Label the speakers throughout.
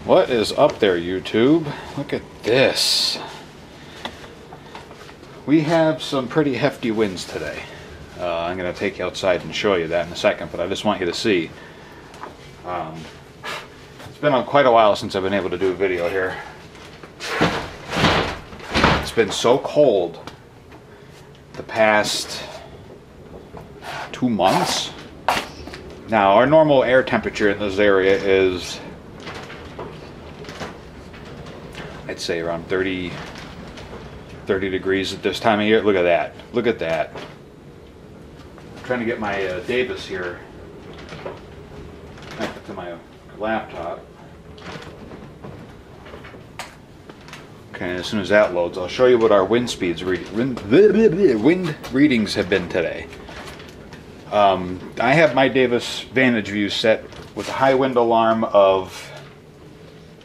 Speaker 1: What is up there, YouTube? Look at this. We have some pretty hefty winds today. I'm going to take you outside and show you that in a second, but I just want you to see. It's been quite a while since I've been able to do a video here. It's been so cold the past 2 months. Now, our normal air temperature in this area is, I'd say, around 30 degrees at this time of year. Look at that. Look at that. I'm trying to get my Davis here connected to my laptop. Okay, as soon as that loads, I'll show you what our wind speeds wind readings have been today. I have my Davis Vantage View set with a high wind alarm of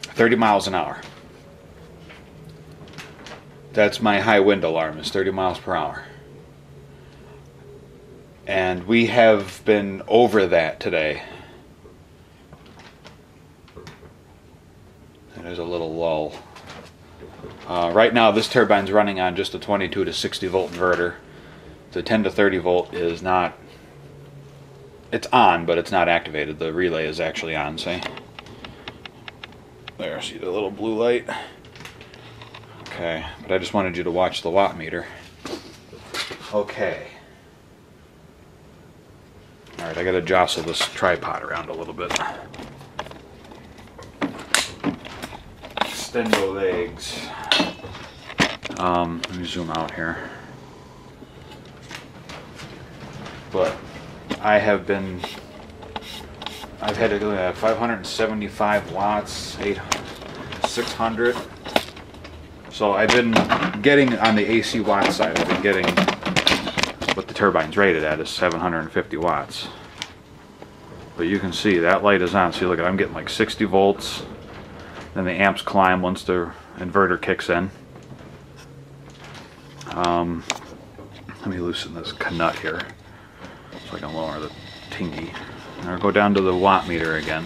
Speaker 1: 30 miles an hour. That's my high wind alarm, is 30 miles per hour. And we have been over that today. And there's a little lull. Right now this turbine's running on just a 22 to 60 volt inverter. The 10 to 30 volt is not, it's on, but it's not activated. The relay is actually on, see? There, see the little blue light? Okay, but I just wanted you to watch the watt meter. Okay. Alright, I gotta jostle this tripod around a little bit. Extend the legs. Let me zoom out here. But I've had it 575 watts, 600. So I've been getting on the AC watt side, I've been getting what the turbine's rated at is 750 watts. But you can see that light is on. See, look, I'm getting like 60 volts. Then the amps climb once the inverter kicks in. Let me loosen this nut here so I can lower the tingy. And I'll go down to the watt meter again.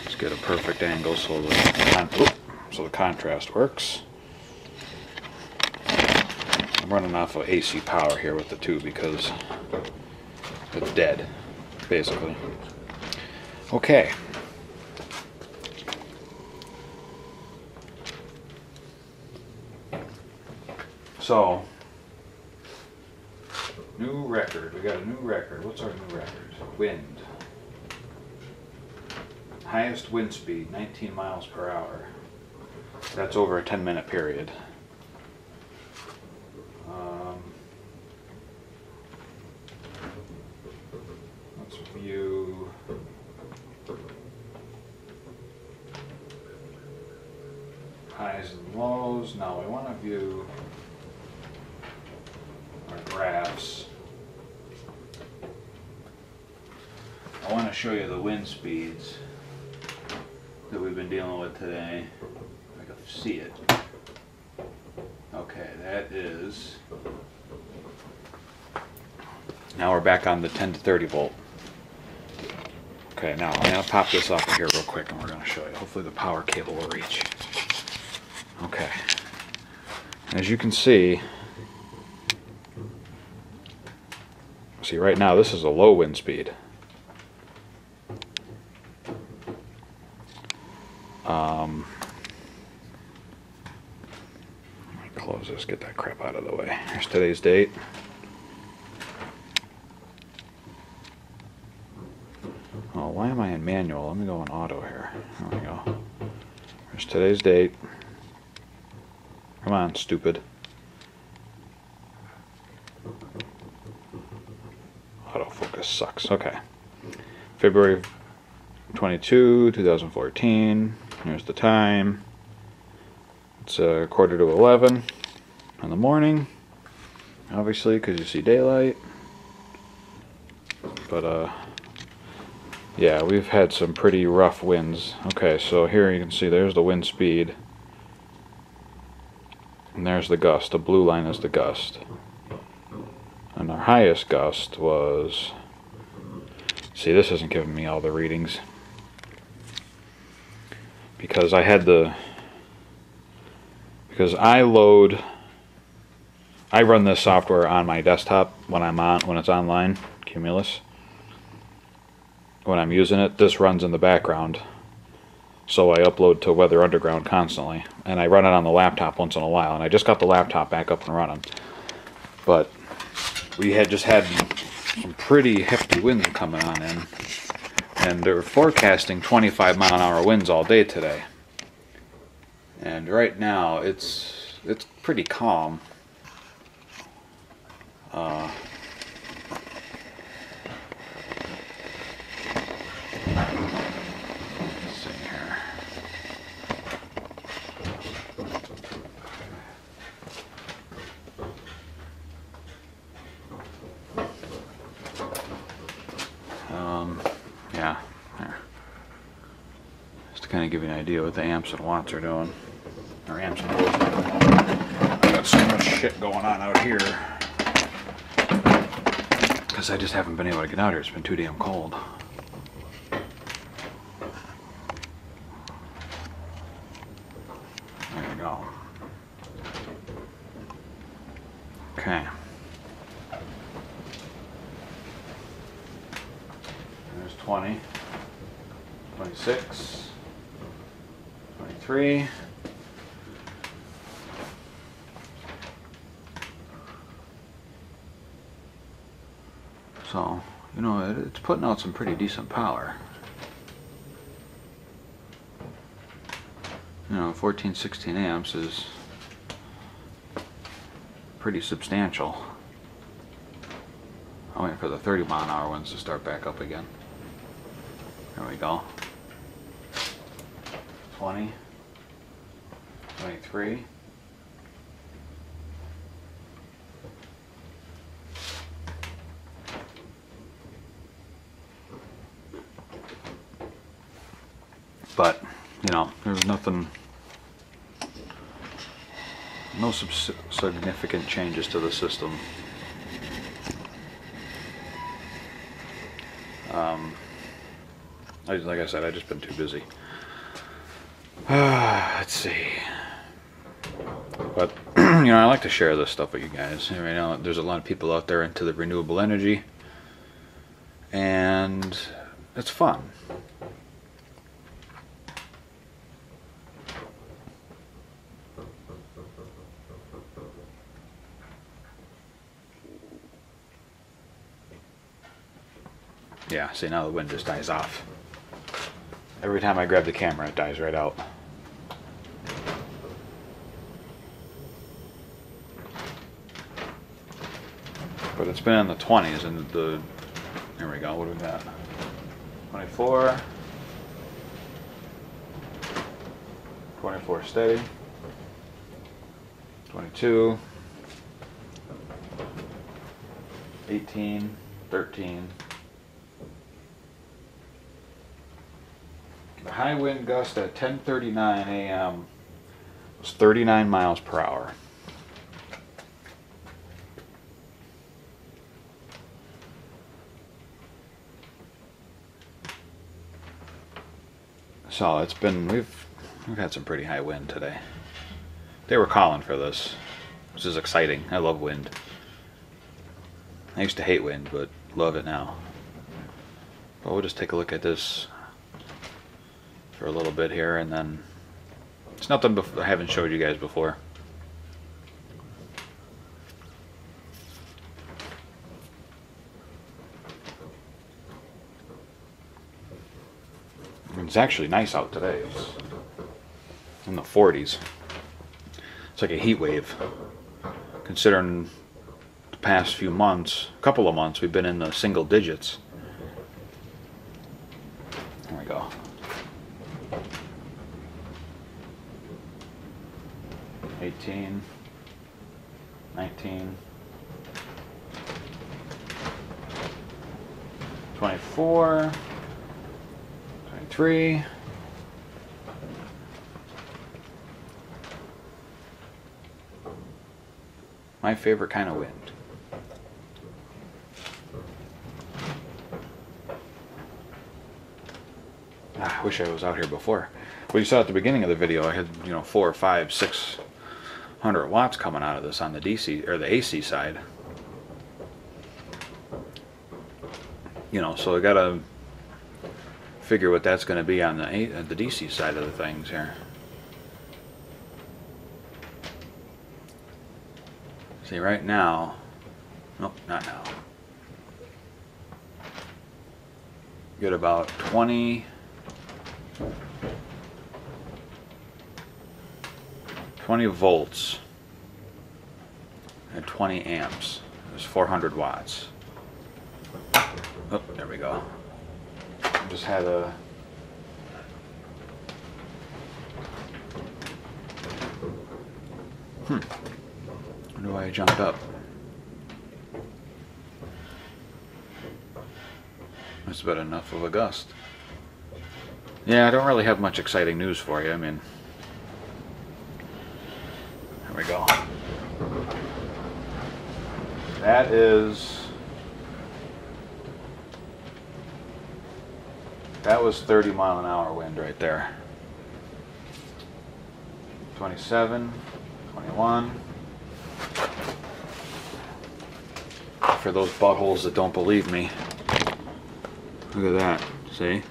Speaker 1: Let's get a perfect angle so the contrast works. I'm running off of AC power here with the two because it's dead, basically. Okay. So, new record. We got a new record. What's our new record? Wind. Highest wind speed, 19 miles per hour. That's over a 10-minute period. Let's view highs and lows. Now we want to view our graphs. I want to show you the wind speeds that we've been dealing with today. I can see it. Okay, that is. Now we're back on the 10 to 30 volt. Okay, now I'm going to pop this off of here real quick and we're going to show you. Hopefully the power cable will reach. Okay. As you can see right now this is a low wind speed. Let me close this, get that crap out of the way. Here's today's date. Oh, why am I in manual? Let me go in auto here. There we go. Here's today's date. Come on, stupid. Autofocus sucks. Okay. February 22, 2014. Here's the time. It's quarter to 11 in the morning. Obviously, because you see daylight. But, yeah, we've had some pretty rough winds. Okay, so here you can see there's the wind speed. And there's the gust. The blue line is the gust. And our highest gust was, see, this isn't giving me all the readings. because I had the, because I run this software on my desktop when it's online, Cumulus. When I'm using it, this runs in the background. So I upload to Weather Underground constantly, and I run it on the laptop once in a while, and I just got the laptop back up and running. But we had just had some pretty hefty winds coming on in, and they're forecasting 25-mile-an-hour winds all day today. And right now it's pretty calm. Yeah, there. Just to kind of give you an idea what the amps and watts are doing. Or amps and volts. I got so much shit going on out here. Because I just haven't been able to get out here. It's been too damn cold. There you go. Okay. There's 20, 26, 23. So, you know, it's putting out some pretty decent power. You know, 14, 16 amps is pretty substantial. I'm waiting for the 30-mile-an-hour ones to start back up again. There we go. 20, 23. But, you know, there's nothing, no significant changes to the system. Like I said, I've just been too busy. Let's see. But, you know, I like to share this stuff with you guys. Right now, there's a lot of people out there into the renewable energy, and it's fun. Yeah, see, now the wind just dies off. Every time I grab the camera, it dies right out. But it's been in the 20s, and there we go, what do we got? 24. 24 steady. 22. 18. 13. The high wind gust at 10:39 a.m. was 39 miles per hour. So it's been, we've had some pretty high wind today. They were calling for this. This is exciting. I love wind. I used to hate wind, but love it now. But we'll just take a look at this for a little bit here, and then it's nothing I haven't showed you guys before. It's actually nice out today. It's in the 40s. It's like a heat wave. Considering the past few months, couple of months, we've been in the single digits. There we go. 18, 19, 24, 23, my favorite kind of wind. I wish I was out here before. Well, you saw at the beginning of the video, I had, you know, 400 or 500, 600 watts coming out of this on the DC or the AC side. You know, so I gotta figure what that's going to be on the DC side of the things here. See, right now, nope, not now. Get about 20 volts and 20 amps. There's 400 watts. Oh, there we go. Just had a wonder why I jumped up. That's about enough of a gust. Yeah, I don't really have much exciting news for you. I mean, there we go. That was 30-mile-an-hour wind right there. 27, 21. For those buttholes that don't believe me, look at that. See?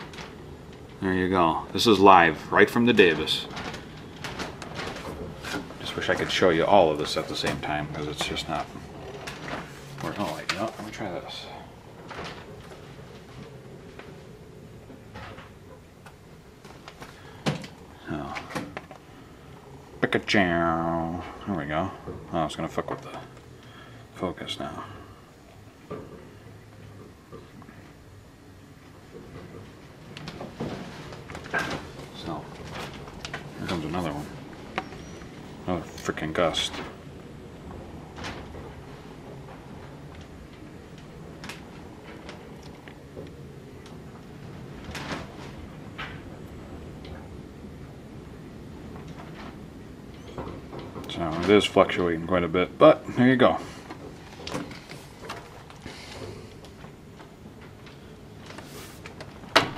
Speaker 1: There you go. This is live, right from the Davis. Just wish I could show you all of this at the same time, because it's just not. Oh, wait, no, let me try this. Oh. Pick-a-chow. There we go. Oh, it's going to fuck with the focus now. So, here comes another one. Another freaking gust. So it is fluctuating quite a bit, but there you go.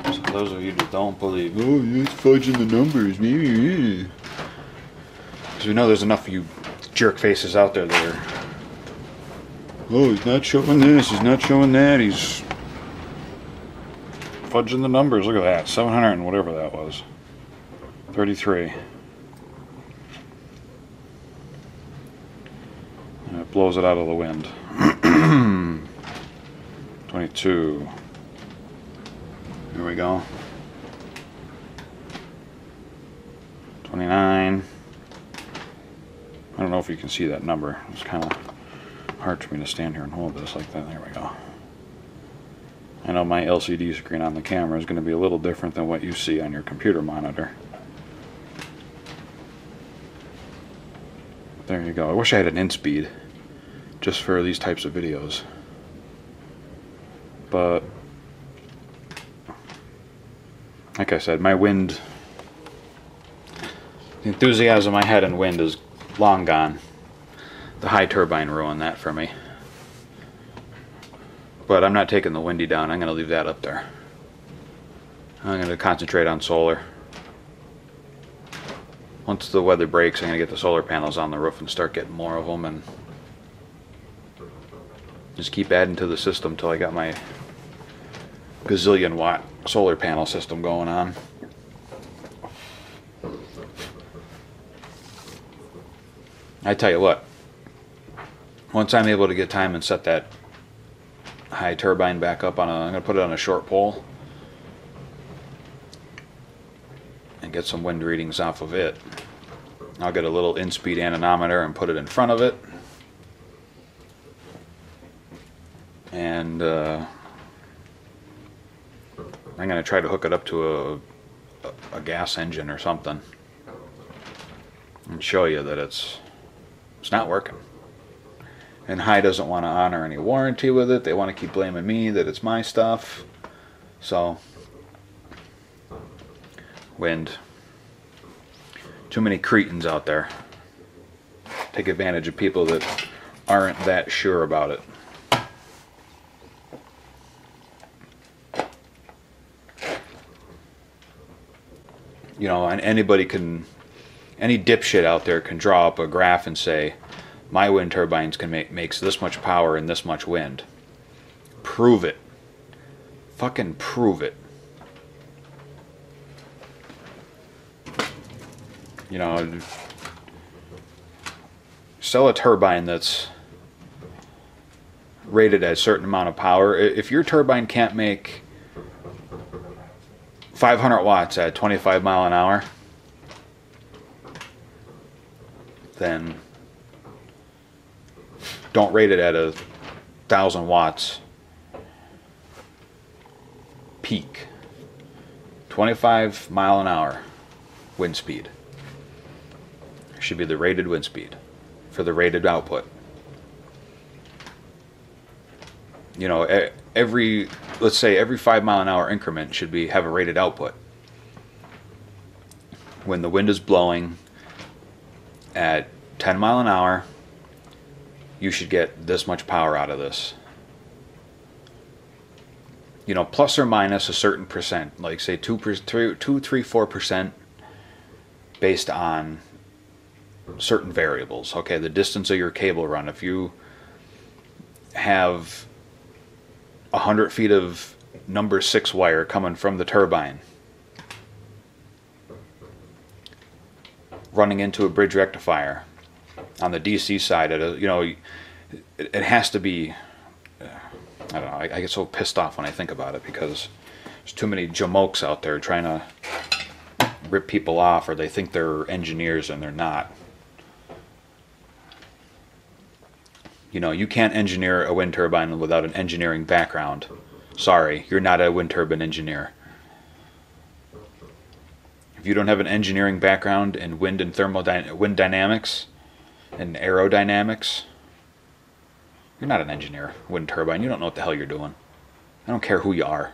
Speaker 1: So those of you that don't believe, oh, you're fudging the numbers, maybe. Because we know there's enough of you jerk faces out there that are, oh, he's not showing this, he's not showing that, he's fudging the numbers. Look at that, 700 and whatever that was. 33. And it blows it out of the wind. 22. Here we go. 29. I don't know if you can see that number. It's kind of hard for me to stand here and hold this like that. There we go. I know my LCD screen on the camera is going to be a little different than what you see on your computer monitor. There you go. I wish I had an in speed just for these types of videos. But like I said, my wind, the enthusiasm I had in wind is long gone. The high turbine ruined that for me. But I'm not taking the Windy down. I'm going to leave that up there. I'm going to concentrate on solar. Once the weather breaks, I'm going to get the solar panels on the roof and start getting more of them, and just keep adding to the system till I got my gazillion watt solar panel system going on. I tell you what, once I'm able to get time and set that high turbine back up on I'm going to put it on a short pole and get some wind readings off of it. I'll get a little in-speed anemometer and put it in front of it, and I'm going to try to hook it up to a gas engine or something and show you that it's not working. And High doesn't want to honor any warranty with it. They want to keep blaming me that it's my stuff. So, wind. Too many cretins out there. Take advantage of people that aren't that sure about it. You know, and anybody can, any dipshit out there can draw up a graph and say, my wind turbines can makes this much power and this much wind. Prove it. Fucking prove it. You know, sell a turbine that's rated at a certain amount of power. If your turbine can't make 500 watts at 25 mile an hour, then don't rate it at 1,000 watts peak. 25 mile an hour wind speed should be the rated wind speed for the rated output. You know, let's say every 5 mile an hour increment should have a rated output. When the wind is blowing at 10 mile an hour, you should get this much power out of this. You know, plus or minus a certain percent, like say 2, 3, 4%, based on certain variables. Okay, the distance of your cable run. If you have 100 feet of number 6 wire coming from the turbine running into a bridge rectifier on the DC side, you know, it has to be, I don't know, I get so pissed off when I think about it because there's too many jamokes out there trying to rip people off, or they think they're engineers and they're not. You know, you can't engineer a wind turbine without an engineering background. Sorry, you're not a wind turbine engineer. If you don't have an engineering background in wind and wind dynamics and aerodynamics, you're not an engineer. Wind turbine, you don't know what the hell you're doing. I don't care who you are.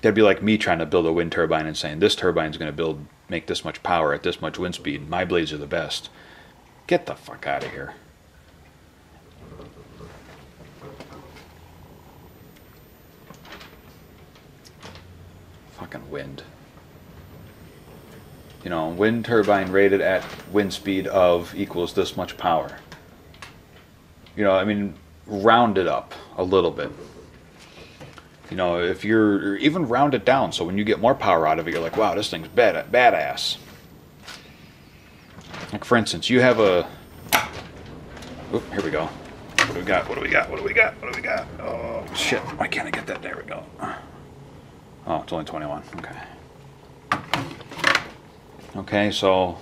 Speaker 1: That'd be like me trying to build a wind turbine and saying this turbine's going to make this much power at this much wind speed. My blades are the best. Get the fuck out of here. Fucking wind. You know, wind turbine rated at wind speed of equals this much power. You know, I mean, round it up a little bit. You know, if you're even round it down, so when you get more power out of it, you're like, wow, this thing's badass. Like, for instance, you have a... Oop, here we go. What do we got? What do we got? What do we got? What do we got? Oh, shit. Why can't I get that? There we go. Oh, it's only 21. Okay. Okay, so...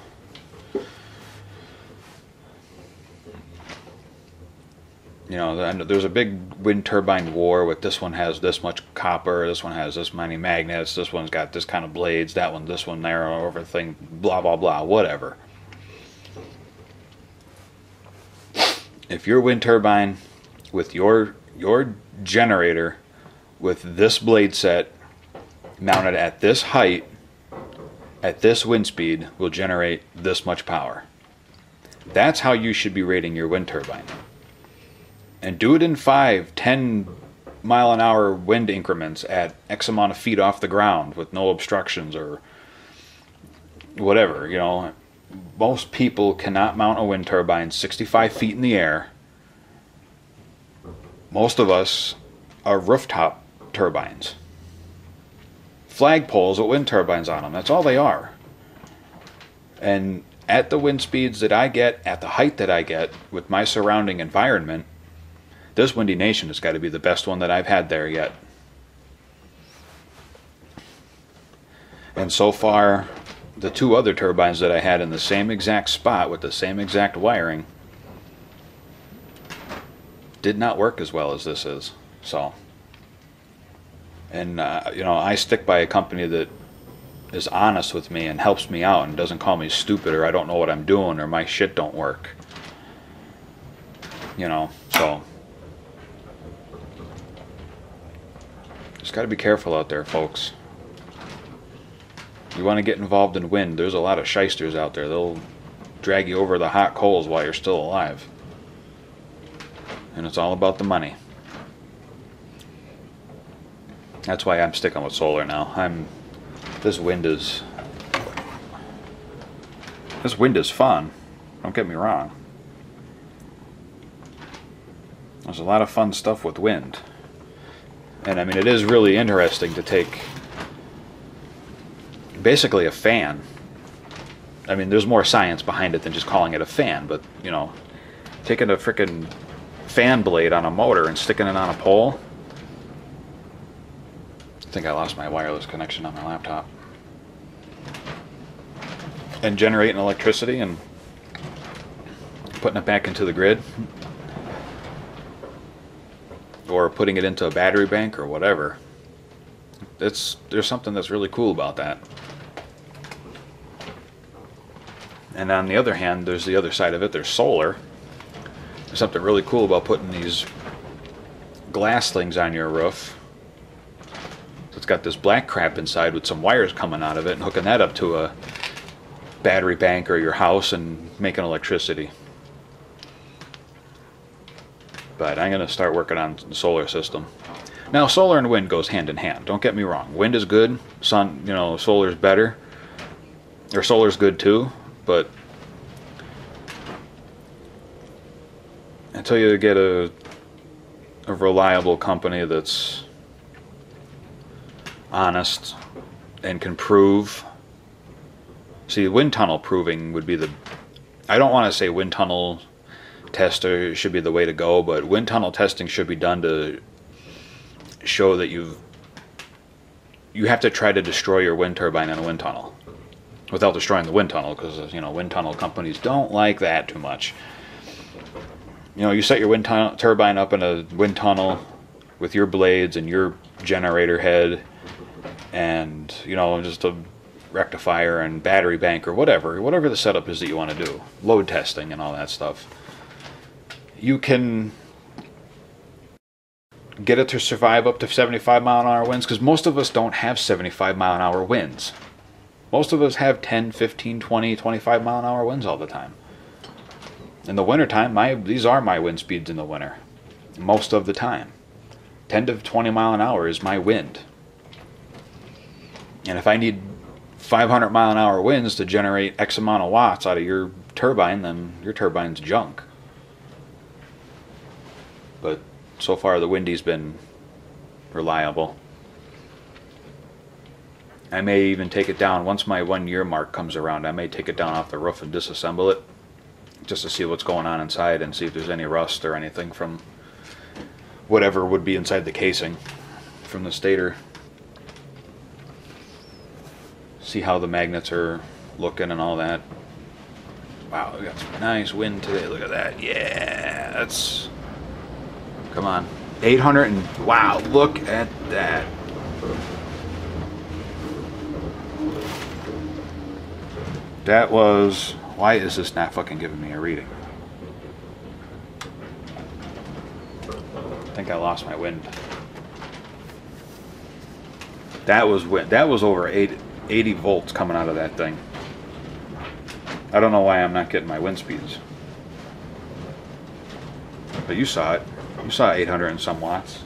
Speaker 1: You know, there's a big wind turbine war with this one has this much copper, this one has this many magnets, this one's got this kind of blades, this one narrow over thing, blah, blah, blah, whatever. If your wind turbine with your generator with this blade set mounted at this height, at this wind speed, will generate this much power. That's how you should be rating your wind turbine. And do it in 5, 10 mile an hour wind increments at X amount of feet off the ground with no obstructions or whatever. You know, most people cannot mount a wind turbine 65 feet in the air. Most of us are rooftop turbines. Flagpoles with wind turbines on them. That's all they are. And at the wind speeds that I get, at the height that I get, with my surrounding environment, this WindyNation has got to be the best one that I've had there yet. And so far, the 2 other turbines that I had in the same exact spot with the same exact wiring did not work as well as this is. So, and you know, I stick by a company that is honest with me and helps me out and doesn't call me stupid or I don't know what I'm doing or my shit don't work. You know, so... Just got to be careful out there, folks. You want to get involved in wind, there's a lot of shysters out there. They'll drag you over the hot coals while you're still alive. And it's all about the money. That's why I'm sticking with solar now. This wind is fun. Don't get me wrong. There's a lot of fun stuff with wind. And I mean, it is really interesting to take basically a fan. I mean, there's more science behind it than just calling it a fan, but, you know, taking a frickin' fan blade on a motor and sticking it on a pole. I think I lost my wireless connection on my laptop. And generating electricity and putting it back into the grid. Or putting it into a battery bank or whatever. There's something that's really cool about that. And on the other hand, there's the other side of it. There's solar. There's something really cool about putting these glass things on your roof. It's got this black crap inside with some wires coming out of it and hooking that up to a battery bank or your house and making electricity. But I'm going to start working on the solar system. Now, solar and wind goes hand in hand. Don't get me wrong. Wind is good. Sun, you know, solar's better. Or solar's good too. But until you get a reliable company that's honest and can prove. See, wind tunnel proving would be the... I don't want to say wind tunnel tester should be the way to go, but wind tunnel testing should be done to show that you have to try to destroy your wind turbine in a wind tunnel without destroying the wind tunnel, because, you know, wind tunnel companies don't like that too much. You know, you set your wind turbine up in a wind tunnel with your blades and your generator head and, you know, just a rectifier and battery bank or whatever the setup is that you want to do, load testing and all that stuff. You can get it to survive up to 75-mile-an-hour winds, because most of us don't have 75-mile-an-hour winds. Most of us have 10, 15, 20, 25-mile-an-hour winds all the time. In the wintertime, these are my wind speeds in the winter. Most of the time. 10 to 20 mile an hour is my wind. And if I need 500-mile-an-hour winds to generate X amount of watts out of your turbine, then your turbine's junk. But so far the Windy's been reliable. I may even take it down once my 1 year mark comes around. I may take it down off the roof and disassemble it just to see what's going on inside and see if there's any rust or anything from whatever would be inside the casing from the stator. See how the magnets are looking and all that. Wow, we got some nice wind today. Look at that. Yeah, that's... Come on. 800 and... Wow, look at that. That was... Why is this not fucking giving me a reading? I think I lost my wind. That was wind. That was over 80 volts coming out of that thing. I don't know why I'm not getting my wind speeds. But you saw it. You saw 800 and some watts.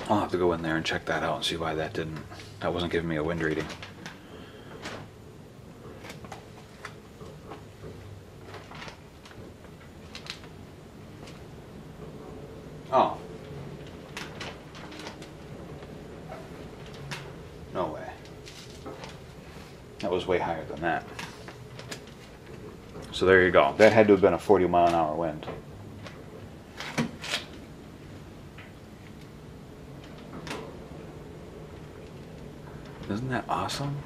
Speaker 1: I'll have to go in there and check that out and see why that wasn't giving me a wind reading. Oh. No way. That was way higher than that. So there you go. That had to have been a 40-mile-an-hour wind. Isn't that awesome?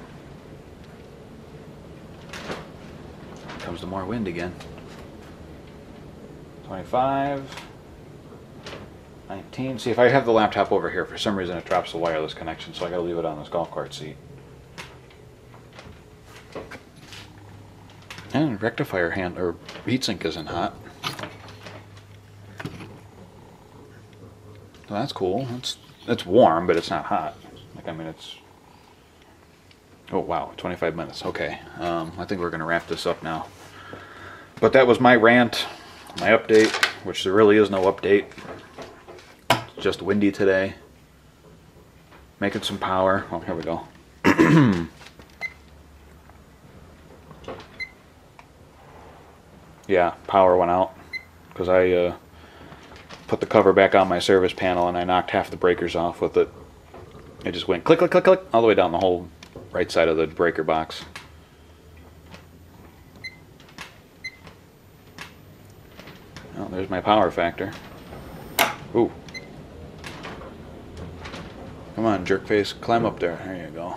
Speaker 1: Comes to more wind again. 25, 19. See, if I have the laptop over here, for some reason it drops the wireless connection, so I gotta leave it on this golf cart seat. And rectifier hand or heatsink isn't hot. Well, that's cool. It's warm, but it's not hot. Like, I mean, it's... Oh wow, 25 minutes. Okay, I think we're gonna wrap this up now. But that was my rant, my update, which there really is no update. just windy today. Making some power. Oh, here we go. Yeah, power went out because I put the cover back on my service panel and I knocked half the breakers off with it. It just went click, click, click, click all the way down the whole right side of the breaker box. Oh, there's my power factor. Ooh. Come on, jerkface, climb up there. There you go.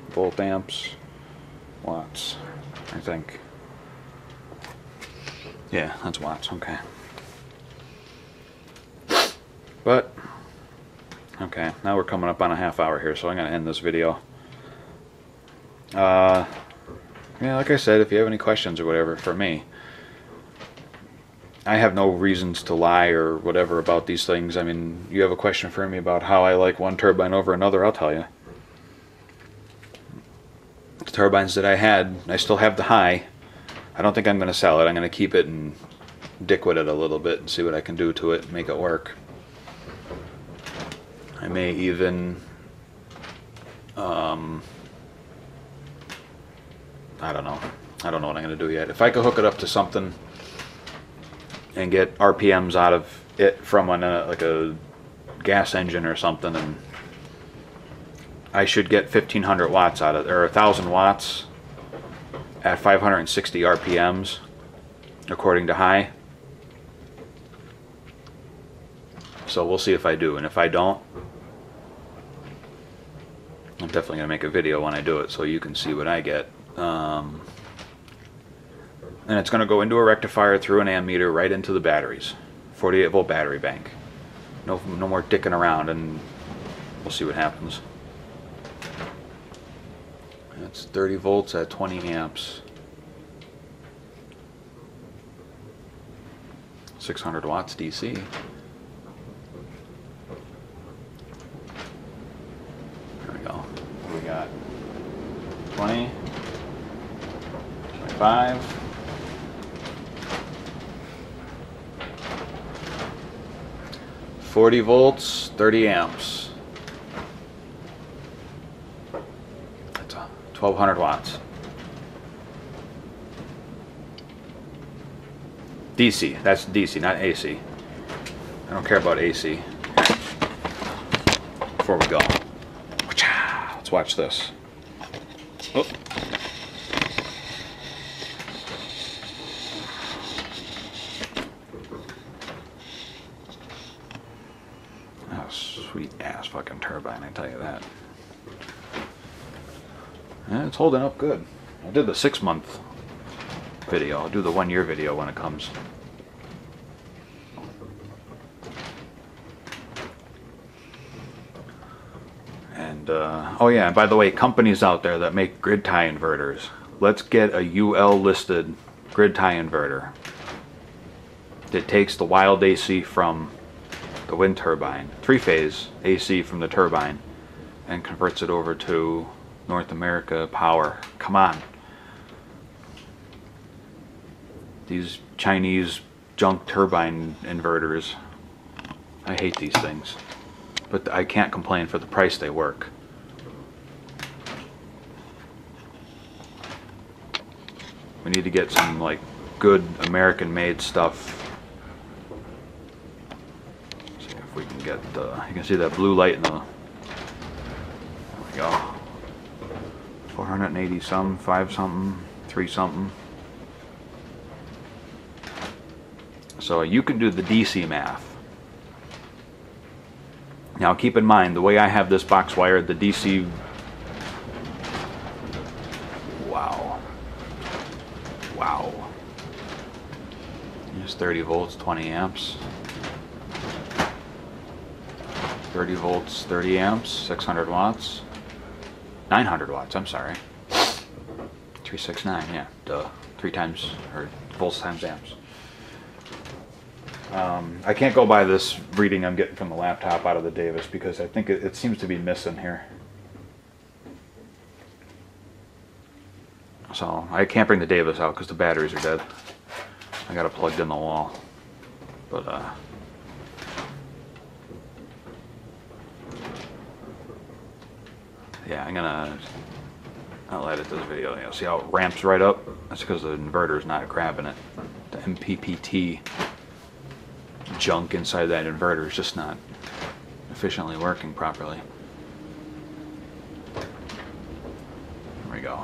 Speaker 1: Volt amps, watts, I think. Yeah, that's watts, okay. But, okay, now we're coming up on a half hour here, so I'm going to end this video. Yeah, like I said, if you have any questions or whatever for me, I have no reasons to lie or whatever about these things. I mean, you have a question for me about how I like one turbine over another, I'll tell you. The turbines that I had, I still have the high. I don't think I'm going to sell it. I'm going to keep it and dick with it a little bit and see what I can do to it and make it work. I may even, I don't know. I don't know what I'm going to do yet. If I could hook it up to something and get RPMs out of it from like a gas engine or something, and I should get 1500 watts out of it, or 1000 watts at 560 RPMs, according to high. So we'll see if I do, and if I don't, I'm definitely going to make a video when I do it so you can see what I get. And it's going to go into a rectifier through an ammeter right into the batteries. 48 volt battery bank. No more dicking around, and we'll see what happens. That's 30 volts at 20 amps. 600 watts DC. There we go. What do we got? 20, 25. 40 volts, 30 amps. That's 1200 watts. DC, that's DC, not AC. I don't care about AC. Before we go, let's watch this. Oh. Sweet ass fucking turbine, I tell you that. And it's holding up good. I did the 6-month video. I'll do the 1-year video when it comes. And oh yeah, and by the way, companies out there that make grid tie inverters, let's get a UL listed grid tie inverter that takes the wild AC from the wind turbine, 3-phase AC from the turbine, and converts it over to North America power. Come on. These Chinese junk turbine inverters, I hate these things. But I can't complain for the price they work. We need to get some like good American made stuff. We can get you can see that blue light in the, there we go, 480 some, 5 something, 3 something. So you can do the DC math. Now keep in mind, the way I have this box wired, the DC, wow, here's 30 volts, 20 amps. 30 volts, 30 amps, 600 watts, 900 watts, I'm sorry. 369, yeah, duh. 3 times, or volts times amps. I can't go by this reading I'm getting from the laptop out of the Davis because I think it seems to be missing here. So I can't bring the Davis out because the batteries are dead. I got it plugged in the wall. But yeah, I'll edit this video. You know, see how it ramps right up? That's because the inverter's not grabbing it. The MPPT junk inside that inverter is just not efficiently working properly. There we go.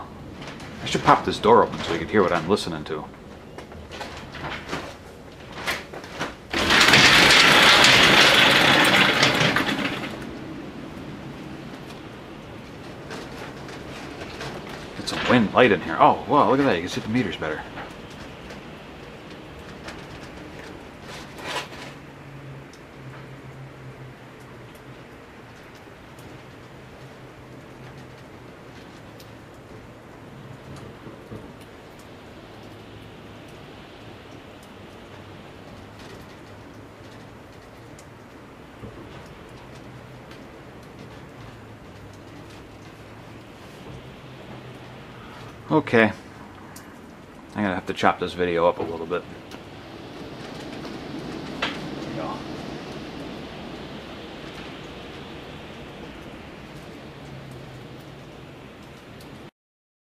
Speaker 1: I should pop this door open so you can hear what I'm listening to. Get some wind light in here. Oh, wow, look at that. You can see the meters better. Okay, I'm gonna have to chop this video up a little bit.